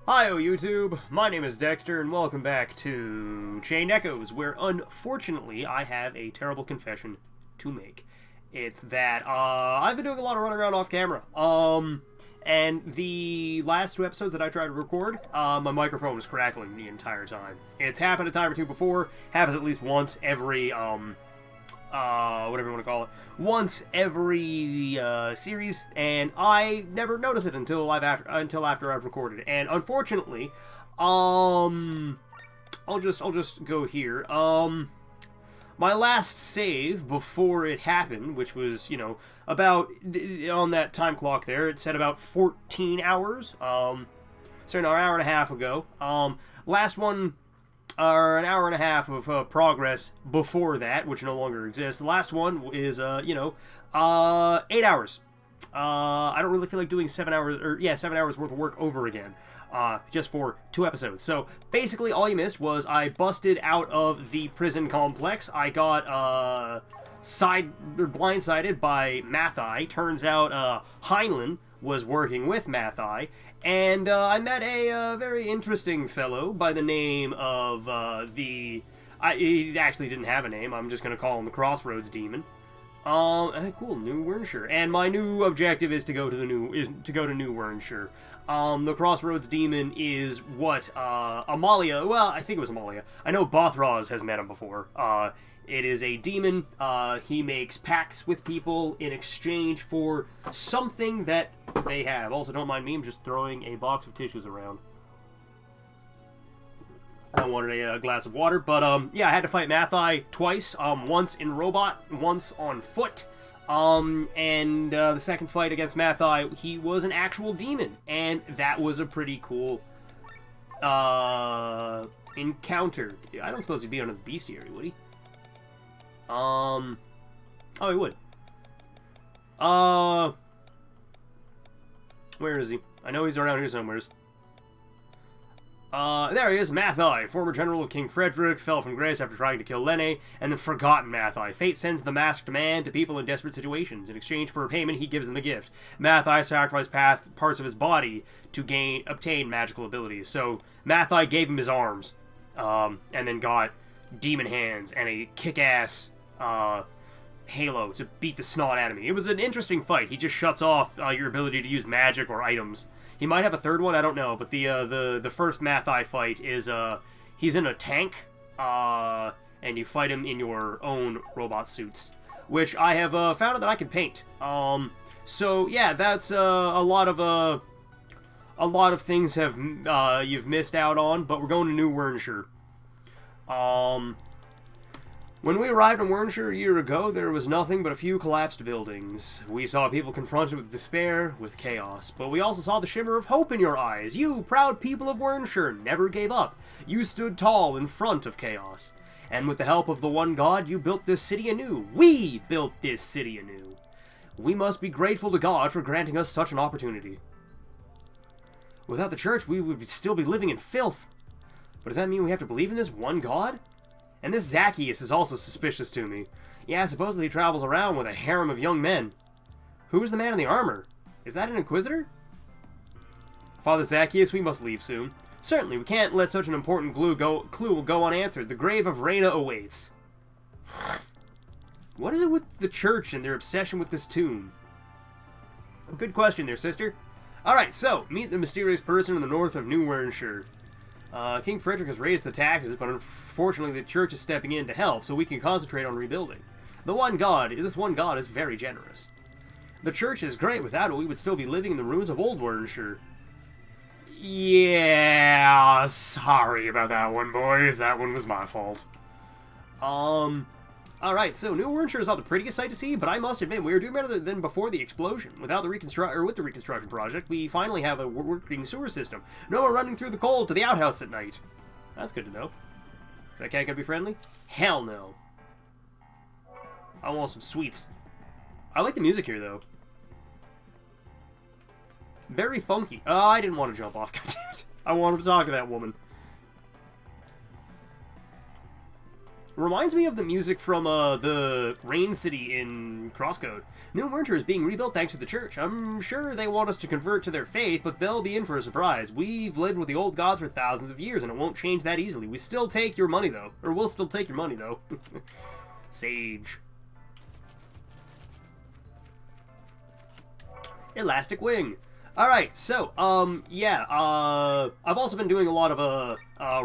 Hi-oh YouTube, my name is Dexter and welcome back to Chained Echoes, where unfortunately I have a terrible confession to make. It's that I've been doing a lot of running around off camera. And the last two episodes that I tried to record, my microphone was crackling the entire time. It's happened a time or two before, happens at least once every whatever you want to call it, once every series, and I never notice it until after I've recorded it. And unfortunately, I'll just go here. My last save before it happened, which was, you know, about on that time clock there, it said about 14 hours. So an hour and a half ago. Last one. An hour and a half of progress before that, which no longer exists. The last one is, 8 hours. I don't really feel like doing 7 hours, 7 hours worth of work over again, just for 2 episodes. So, basically, all you missed was I busted out of the prison complex. I got, blindsided by Mathai. Turns out, Heinlein was working with Mathai. And I met a very interesting fellow by the name of he actually didn't have a name. I'm just gonna call him the Crossroads Demon. Cool, New Wernshire. And my new objective is to go to New Wernshire. The Crossroads Demon is what Amalia. Well, I think it was Amalia. I know Bothraz has met him before. It is a demon. He makes pacts with people in exchange for something that they have. Also, don't mind me, I'm just throwing a box of tissues around. I wanted a glass of water, but yeah, I had to fight Mathai twice. Once in robot, once on foot. And the second fight against Mathai, he was an actual demon, and that was a pretty cool encounter. I don't suppose he'd be on a bestiary, would he? Oh, he would. Where is he? I know he's around here somewheres. There he is, Mathai, former general of King Frederick, fell from grace after trying to kill Lene, and then forgotten Mathai. Fate sends the masked man to people in desperate situations. In exchange for a payment, he gives them a gift. Mathai sacrificed parts of his body to obtain magical abilities. So, Mathai gave him his arms, and then got demon hands and a kick-ass halo to beat the snot out of me. It was an interesting fight. He just shuts off your ability to use magic or items. He might have a third one, I don't know, but the first Mathai fight is he's in a tank, and you fight him in your own robot suits, which I have found out that I can paint. So yeah, that's a lot of things have you've missed out on, but we're going to New Wernshire. When we arrived in Wernshire a year ago, there was nothing but a few collapsed buildings. We saw people confronted with despair, with chaos, but we also saw the shimmer of hope in your eyes. You, proud people of Wernshire, never gave up. You stood tall in front of chaos. And with the help of the one God, you built this city anew. We built this city anew. We must be grateful to God for granting us such an opportunity. Without the church, we would still be living in filth. But does that mean we have to believe in this one God? And this Zacchaeus is also suspicious to me. Yeah, supposedly he travels around with a harem of young men. Who's the man in the armor? Is that an Inquisitor? Father Zacchaeus, we must leave soon. Certainly, we can't let such an important clue go unanswered. The grave of Reyna awaits. What is it with the church and their obsession with this tomb? Good question there, sister. Alright, so, meet the mysterious person in the north of New Wernshire. King Frederick has raised the taxes, but unfortunately the church is stepping in to help, so we can concentrate on rebuilding. This one God is very generous. The church is great. Without it, we would still be living in the ruins of Old Wernshire. Yeah, sorry about that one, boys. That one was my fault. Alright, so New Wernshire is not the prettiest sight to see, but I must admit, we are doing better than before the explosion. With the reconstruction project, we finally have a working sewer system. No more running through the cold to the outhouse at night. That's good to know. Is that cat gonna be friendly? Hell no. I want some sweets. I like the music here, though. Very funky. I didn't want to jump off, goddammit. I wanted to talk to that woman. Reminds me of the music from the Rain City in Crosscode. New Winter is being rebuilt thanks to the church. I'm sure they want us to convert to their faith, but they'll be in for a surprise. We've lived with the old gods for thousands of years, and it won't change that easily. We still take your money, though. Or we'll still take your money, though. Sage. Elastic Wing. Alright, so, I've also been doing a lot of,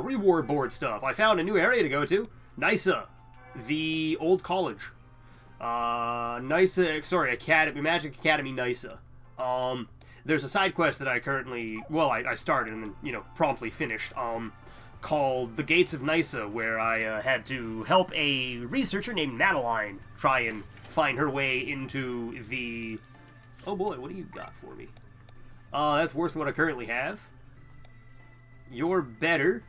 reward board stuff. I found a new area to go to. Nysa. The old college. Nysa, sorry, Academy, Magic Academy Nysa. There's a side quest that I currently, well, I started and then, you know, promptly finished, called The Gates of Nysa, where I, had to help a researcher named Madeline try and find her way into the... Oh boy, what do you got for me? That's worse than what I currently have. You're better.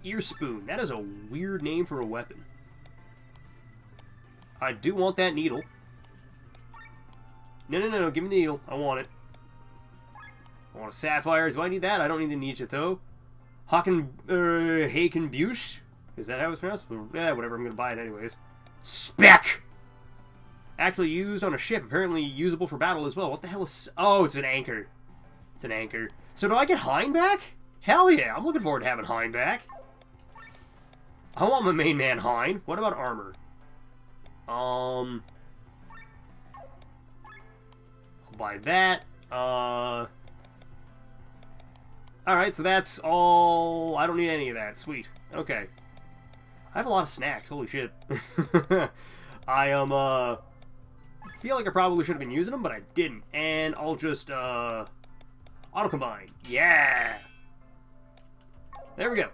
Ear Spoon. That is a weird name for a weapon. I do want that needle. No, give me the needle. I want it. I want a sapphire. Do I need that? I don't need the Nietzsche, though. Hakenbush? Is that how it's pronounced? Yeah, whatever. I'm gonna buy it anyways. Spec! Actually used on a ship. Apparently usable for battle as well. What the hell is... Oh, it's an anchor. It's an anchor. So do I get Hein back? Hell yeah. I'm looking forward to having Hein back. I want my main man Hein. What about armor? I'll buy that. Alright, so that's all... I don't need any of that. Sweet. Okay. I have a lot of snacks. Holy shit. I am, feel like I probably should have been using them, but I didn't. And I'll just, auto-combine. Yeah! There we go.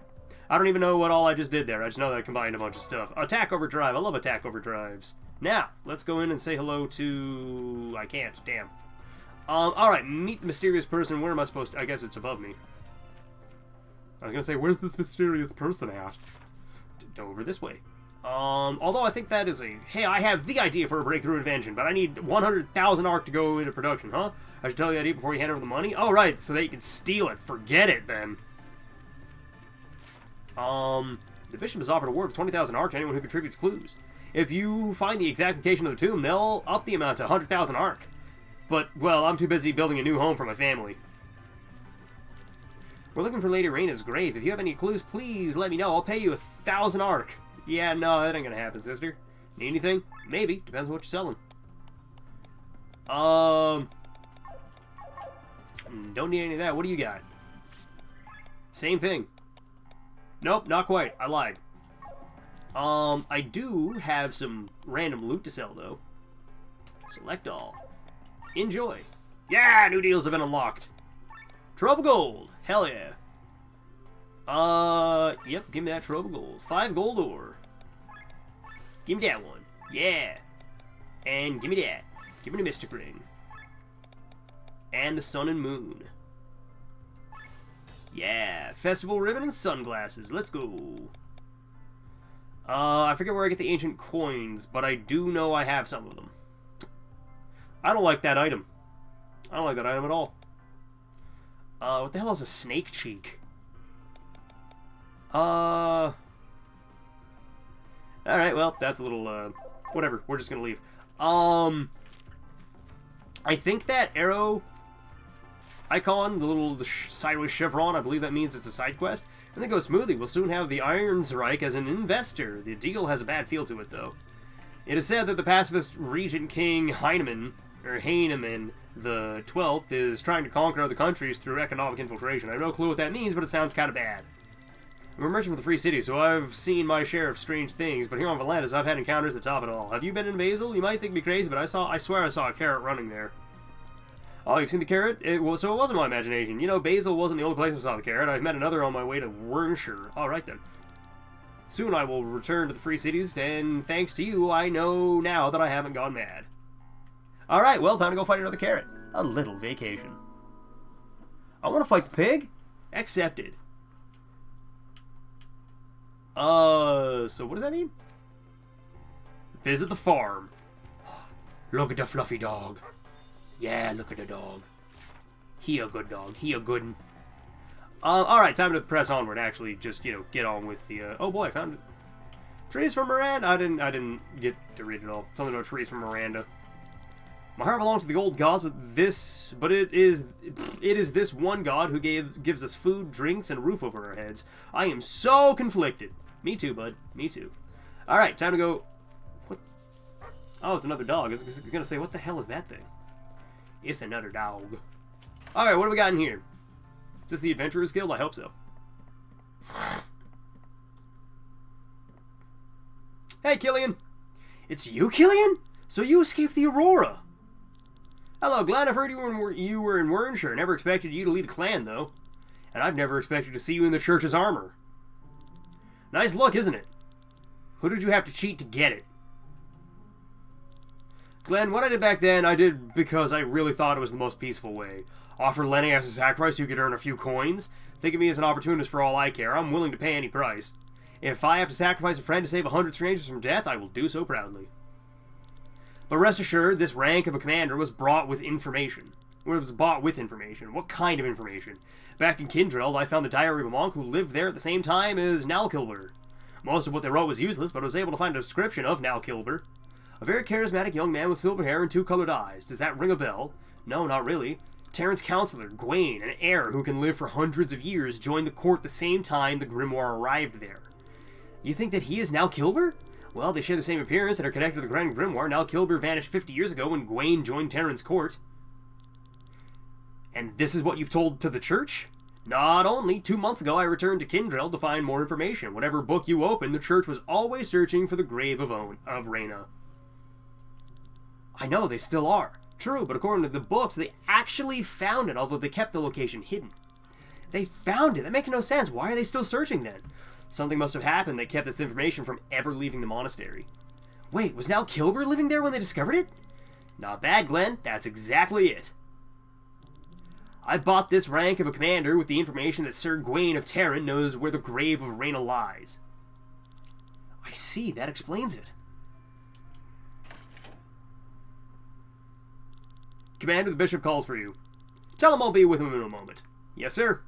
I don't even know what all I just did there. I just know that I combined a bunch of stuff. Attack overdrive. I love attack overdrives. Now, let's go in and say hello to... I can't. Damn. Alright. Meet the mysterious person. Where am I supposed to... I guess it's above me. I was gonna say, where's this mysterious person at? Over this way. Although I think that is a... Hey, I have the idea for a breakthrough invention, but I need 100,000 ARC to go into production, huh? I should tell you the idea before you hand over the money? Oh, right, so that you can steal it. Forget it, then. The bishop has offered a reward of 20,000 ARC to anyone who contributes clues. If you find the exact location of the tomb, they'll up the amount to 100,000 ARC. But, well, I'm too busy building a new home for my family. We're looking for Lady Raina's grave. If you have any clues, please let me know. I'll pay you 1,000 ARC. Yeah, no, that ain't gonna happen, sister. Need anything? Maybe. Depends on what you're selling. Don't need any of that. What do you got? Same thing. Nope, not quite. I lied. I do have some random loot to sell, though. Select all. Enjoy. Yeah, new deals have been unlocked. Trove of gold. Hell yeah. Yep, give me that trove of gold. 5 gold ore. Give me that one. Yeah. And give me that. Give me the mystic ring. And the sun and moon. Yeah. Festival ribbon and sunglasses. Let's go. I forget where I get the ancient coins, but I do know I have some of them. I don't like that item. I don't like that item at all. What the hell is a snake cheek? Alright, well, that's a little, whatever. We're just gonna leave. I think that arrow icon, the sideways chevron, I believe that means it's a side quest. And they go smoothly. We'll soon have the Ironsreich as an investor. The deal has a bad feel to it, though. It is said that the pacifist regent king Heinemann the 12th, is trying to conquer other countries through economic infiltration. I have no clue what that means, but it sounds kind of bad. I'm a merchant for the Free City, so I've seen my share of strange things, but here on Volantis I've had encounters that top it all. Have you been in Basil? You might think me crazy, but I swear I saw a carrot running there. Oh, you've seen the carrot? So it wasn't my imagination. You know, Basil wasn't the only place I saw the carrot. I've met another on my way to Wernshire. Alright then. Soon I will return to the Free Cities, and thanks to you, I know now that I haven't gone mad. Alright, well, time to go fight another carrot. A little vacation. I want to fight the pig? Accepted. So what does that mean? Visit the farm. Look at the fluffy dog. Yeah, look at the dog. He a good dog. He a good one. Alright, time to press onward, actually. Just, you know, get on with the, oh boy, I found it. Trees from Miranda? I didn't get to read it all. Something about trees from Miranda. My heart belongs to the old gods, but it is this one god who gives us food, drinks, and a roof over our heads. I am so conflicted. Me too, bud. Me too. Alright, time to go... What? Oh, it's another dog. I was gonna say, what the hell is that thing? It's another dog. Alright, what do we got in here? Is this the Adventurer's Guild? I hope so. Hey, Killian. It's you, Killian? So you escaped the Aurora. Hello, Glenn. I've heard you were in Wernshire. Never expected you to lead a clan, though. And I've never expected to see you in the church's armor. Nice look, isn't it? Who did you have to cheat to get it? Glenn, what I did back then, I did because I really thought it was the most peaceful way. Offer Lenny as a sacrifice so you could earn a few coins. Think of me as an opportunist for all I care. I'm willing to pay any price. If I have to sacrifice a friend to save 100 strangers from death, I will do so proudly. But rest assured, this rank of a commander was bought with information. What kind of information? Back in Kindreld, I found the diary of a monk who lived there at the same time as Nalkilber. Most of what they wrote was useless, but I was able to find a description of Nalkilber. A very charismatic young man with silver hair and two colored eyes. Does that ring a bell? No, not really. Terran's counselor, Gwaine, an heir who can live for hundreds of years, joined the court the same time the Grimoire arrived there. You think that he is Nalkilber? Well, they share the same appearance and are connected to the Grand Grimoire. Nalkilber vanished 50 years ago when Gwaine joined Terran's court. And this is what you've told to the church? Not only. 2 months ago, I returned to Kindreld to find more information. Whatever book you opened, the church was always searching for the grave of Reyna. I know, they still are. True, but according to the books, they actually found it, although they kept the location hidden. They found it? That makes no sense. Why are they still searching then? Something must have happened that kept this information from ever leaving the monastery. Wait, was Nalkilber living there when they discovered it? Not bad, Glenn. That's exactly it. I bought this rank of a commander with the information that Sir Gwaine of Terran knows where the grave of Reyna lies. I see. That explains it. Commander, the bishop calls for you. Tell him I'll be with him in a moment. Yes, sir.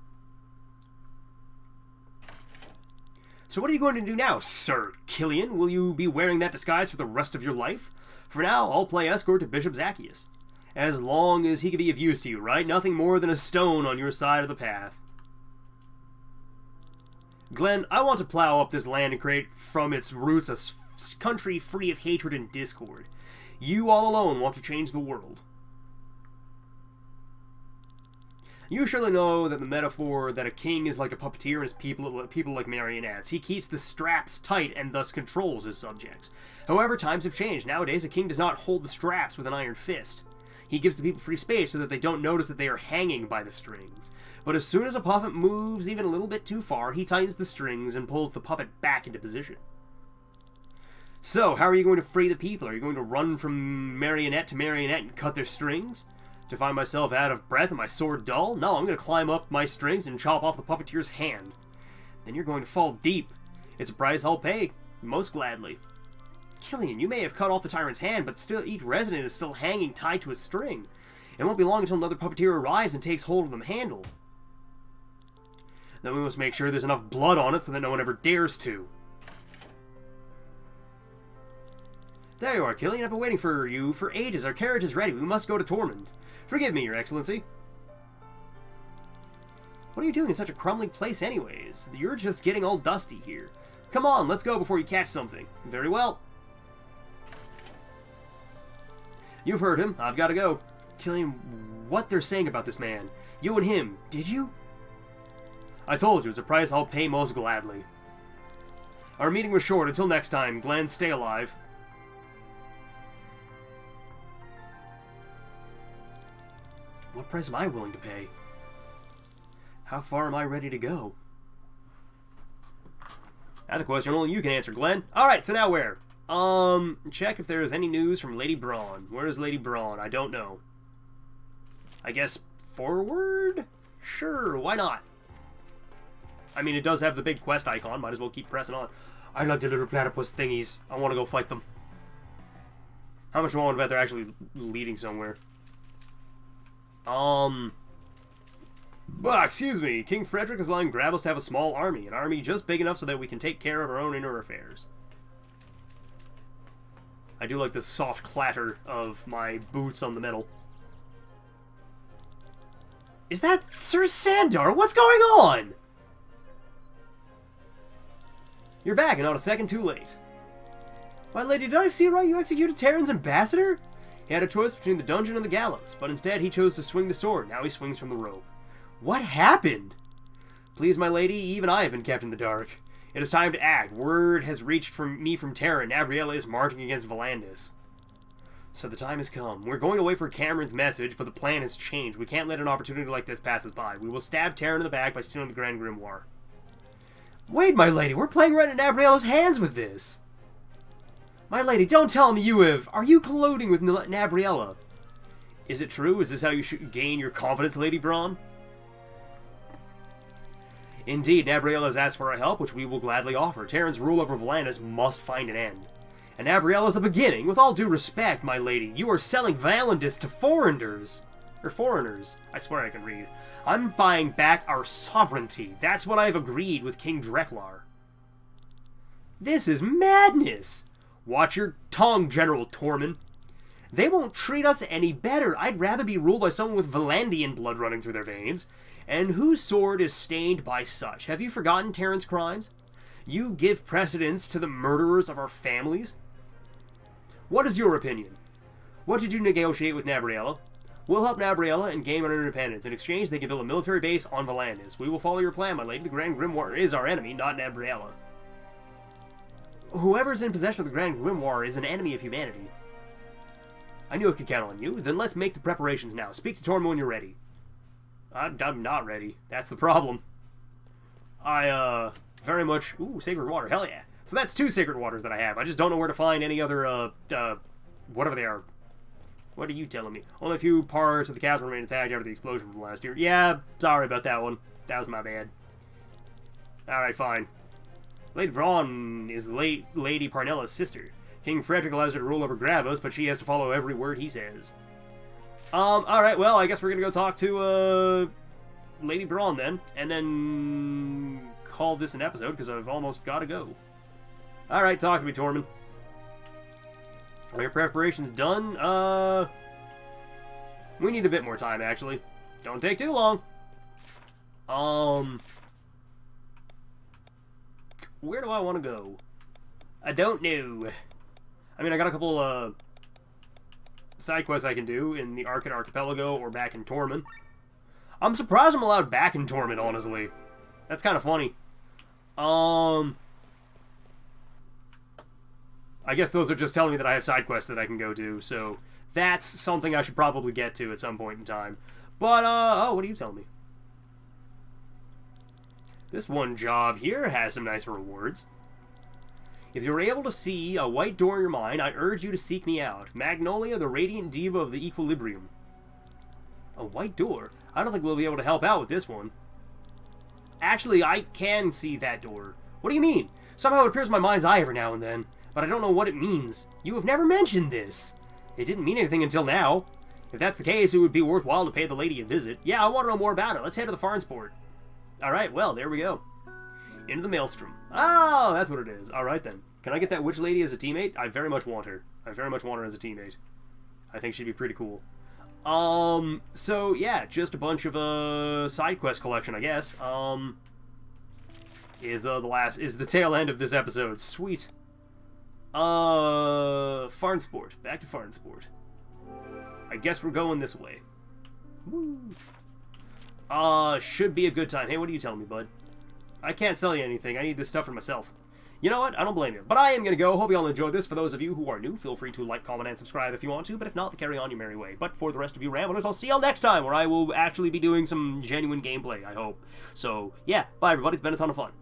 So what are you going to do now, Sir Killian? Will you be wearing that disguise for the rest of your life? For now, I'll play escort to Bishop Zacchaeus. As long as he can be of use to you, right? Nothing more than a stone on your side of the path. Glenn, I want to plow up this land and create from its roots a country free of hatred and discord. You all alone want to change the world. You surely know that the metaphor that a king is like a puppeteer and his people like marionettes. He keeps the straps tight and thus controls his subjects. However, times have changed. Nowadays, a king does not hold the straps with an iron fist. He gives the people free space so that they don't notice that they are hanging by the strings. But as soon as a puppet moves even a little bit too far, he tightens the strings and pulls the puppet back into position. So, how are you going to free the people? Are you going to run from marionette to marionette and cut their strings? To find myself out of breath and my sword dull? No, I'm going to climb up my strings and chop off the puppeteer's hand. Then you're going to fall deep. It's a price I'll pay, most gladly. Killian, you may have cut off the tyrant's hand, but still each resident is still hanging tied to a string. It won't be long until another puppeteer arrives and takes hold of the handle. Then we must make sure there's enough blood on it so that no one ever dares to. There you are, Killian. I've been waiting for you for ages. Our carriage is ready. We must go to Tormund. Forgive me, Your Excellency. What are you doing in such a crumbling place anyways? You're just getting all dusty here. Come on, let's go before you catch something. Very well. You've heard him. I've got to go. Killian, what they're saying about this man. You and him, did you? I told you, it's a price I'll pay most gladly. Our meeting was short. Until next time, Glenn, stay alive. What price am I willing to pay? How far am I ready to go? That's a question only you can answer, Glenn. Alright, so now where? Check if there is any news from Lady Braun. Where is Lady Braun? I don't know. I guess forward? Sure, why not? I mean, it does have the big quest icon. Might as well keep pressing on. I like the little platypus thingies. I want to go fight them. How much do I want to bet they're actually leading somewhere? Excuse me. King Frederick is allowing Gravis to have a small army. An army just big enough so that we can take care of our own inner affairs. I do like the soft clatter of my boots on the metal. Is that Sir Sandar? What's going on? You're back and not a second too late. My lady, did I see right? You executed Terran's ambassador? He had a choice between the dungeon and the gallows, but instead he chose to swing the sword. Now he swings from the rope. What happened? Please, my lady, even I have been kept in the dark. It is time to act. Word has reached me from Terran. Nabriella is marching against Volandis. So the time has come. We're going to wait for Cameron's message, but the plan has changed. We can't let an opportunity like this pass us by. We will stab Terran in the back by stealing the Grand Grimoire. Wait, my lady, we're playing right in Nabriella's hands with this. My lady, don't tell me you have... Are you colluding with Nabriella? Is it true? Is this how you should gain your confidence, Lady Braun? Indeed, Nabriella has asked for our help, which we will gladly offer. Terran's rule over Volandis must find an end. And Nabriella's a beginning. With all due respect, my lady, you are selling Volandis to foreigners. Or foreigners. I swear I can read. I'm buying back our sovereignty. That's what I've agreed with King Dreklar. This is madness! Watch your tongue, General Tormund. They won't treat us any better. I'd rather be ruled by someone with Valandian blood running through their veins. And whose sword is stained by such? Have you forgotten Terran's crimes? You give precedence to the murderers of our families? What is your opinion? What did you negotiate with Nabriella? We'll help Nabriella and gain our independence. In exchange, they can build a military base on Volandis. We will follow your plan, my lady. The Grand Grimoire is our enemy, not Nabriella. Whoever's in possession of the Grand Grimoire is an enemy of humanity. I knew I could count on you. Then let's make the preparations now. Speak to Tormund when you're ready. I'm not ready. That's the problem. I, very much... Ooh, Sacred Water. Hell yeah. So that's 2 Sacred Waters that I have. I just don't know where to find any other, whatever they are. What are you telling me? Only a few parts of the castle remain intact after the explosion from last year. Yeah, sorry about that one. That was my bad. Alright, fine. Lady Braun is Lady Parnella's sister. King Frederick allows her to rule over Gravos, but she has to follow every word he says. Alright, well, I guess we're gonna go talk to, Lady Braun then, and then call this an episode, because I've almost gotta go. Alright, talk to me, Tormund. Are your preparations done? We need a bit more time, actually. Don't take too long. Where do I want to go? I don't know. I mean, I got a couple, side quests I can do in the Arkan Archipelago or back in Tormund. I'm surprised I'm allowed back in Tormund, honestly. That's kind of funny. I guess those are just telling me that I have side quests that I can go do, so that's something I should probably get to at some point in time. But, oh, what are you telling me? This one job here has some nice rewards. If you're able to see a white door in your mind, I urge you to seek me out. Magnolia, the radiant diva of the Equilibrium. A white door? I don't think we'll be able to help out with this one. Actually, I can see that door. What do you mean? Somehow it appears in my mind's eye every now and then, but I don't know what it means. You have never mentioned this. It didn't mean anything until now. If that's the case, it would be worthwhile to pay the lady a visit. Yeah, I want to know more about it. Let's head to the Farnsport. Alright, well, there we go. Into the Maelstrom. Oh, that's what it is. Alright then. Can I get that witch lady as a teammate? I very much want her. I very much want her as a teammate. I think she'd be pretty cool. So, yeah, just a bunch of, side quest collection, I guess. Is the tail end of this episode. Sweet. Farnsport. Back to Farnsport. I guess we're going this way. Woo. Should be a good time. Hey, what are you telling me, bud? I can't sell you anything. I need this stuff for myself. You know what? I don't blame you. But I am going to go. Hope you all enjoyed this. For those of you who are new, feel free to like, comment, and subscribe if you want to. But if not, carry on your merry way. But for the rest of you ramblers, I'll see y'all next time, where I will actually be doing some genuine gameplay, I hope. So, yeah. Bye, everybody. It's been a ton of fun.